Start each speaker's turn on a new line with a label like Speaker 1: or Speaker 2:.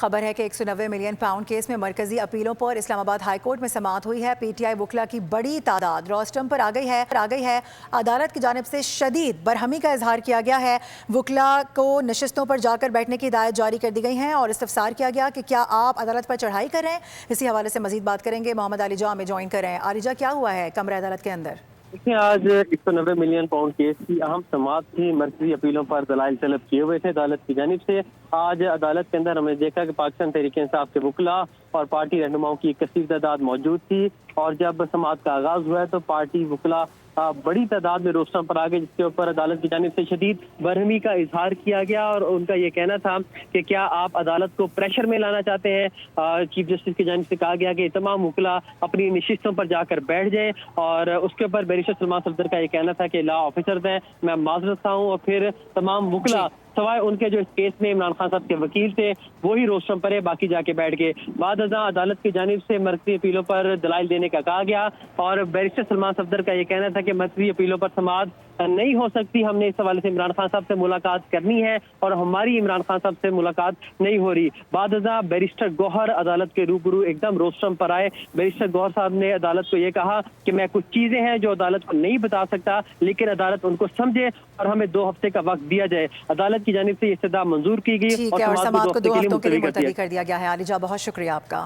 Speaker 1: خبر ہے کہ 190 ملین پاؤنڈ کیس میں مرکزی اپیلوں پر اسلام آباد ہائی کورٹ میں سماعت ہوئی ہے۔ پی ٹی آئی وکلا کی بڑی تعداد روسٹم پر آ گئی ہے۔ عدالت کی جانب سے شدید برہمی کا اظہار کیا گیا ہے۔ وکلا کو نشستوں پر جا کر بیٹھنے کی ہدایت جاری کر دی گئی ہیں اور استفسار کیا گیا کہ کیا آپ عدالت پر چڑھائی کر رہے ہیں۔ اسی حوالے سے مزید بات کریں گے، محمد علی جا ہمیں جوائن کر رہے ہیں۔ علی جا، کیا ہوا ہے کمرہ عدالت کے اندر؟
Speaker 2: آج 190 ملین پاؤنڈ کیس کی اہم سماعت تھی۔ مرکزی اپیلوں پر دلائل طلب کیے ہوئے تھے عدالت کی جانب سے۔ آج عدالت کے اندر ہم نے دیکھا کہ پاکستان تحریک انصاف کے وکلا اور پارٹی رہنماؤں کی ایک کثیر تعداد موجود تھی، اور جب سماعت کا آغاز ہوا ہے تو پارٹی وکلا بڑی تعداد میں روسٹم پر آ گئے، جس کے اوپر عدالت کی جانب سے شدید برہمی کا اظہار کیا گیا، اور ان کا یہ کہنا تھا کہ کیا آپ عدالت کو پریشر میں لانا چاہتے ہیں۔ چیف جسٹس کی جانب سے کہا گیا کہ تمام وکلا اپنی نشستوں پر جا کر بیٹھ جائیں، اور اس کے اوپر بیرسٹر سلمان صفدر کا یہ کہنا تھا کہ لا آفیسرز ہیں، میں معذرت خواہ ہوں، اور پھر تمام وکلا سوائے ان کے جو اس کیس میں عمران خان صاحب کے وکیل تھے وہی روسٹم پر ہے، باقی جا کے بیٹھ گئے۔ بعد ازاں عدالت کی جانب سے مرکزی اپیلوں پر دلائل دینے کا کہا گیا، اور بیرسٹر سلمان صفدر کا یہ کہنا تھا کہ مرکزی اپیلوں پر سماعت نہیں ہو سکتی، ہم نے اس حوالے سے عمران خان صاحب سے ملاقات کرنی ہے اور ہماری عمران خان صاحب سے ملاقات نہیں ہو رہی۔ بعد ازاں بیرسٹر گوہر عدالت کے روبرو ایک دم روسٹم پر آئے۔ بیرسٹر گوہر صاحب نے عدالت کو یہ کہا کہ میں کچھ چیزیں ہیں جو عدالت کو نہیں بتا سکتا، لیکن عدالت ان کو سمجھے اور ہمیں 2 ہفتے کا وقت دیا جائے۔ عدالت کی جانب سے یہ استدعا منظور کی گئی
Speaker 1: اور سماعت کو 2 ہفتوں کے لیے ملتوی کر دیا گیا ہے۔ علی جا، بہت شکریہ آپ کا۔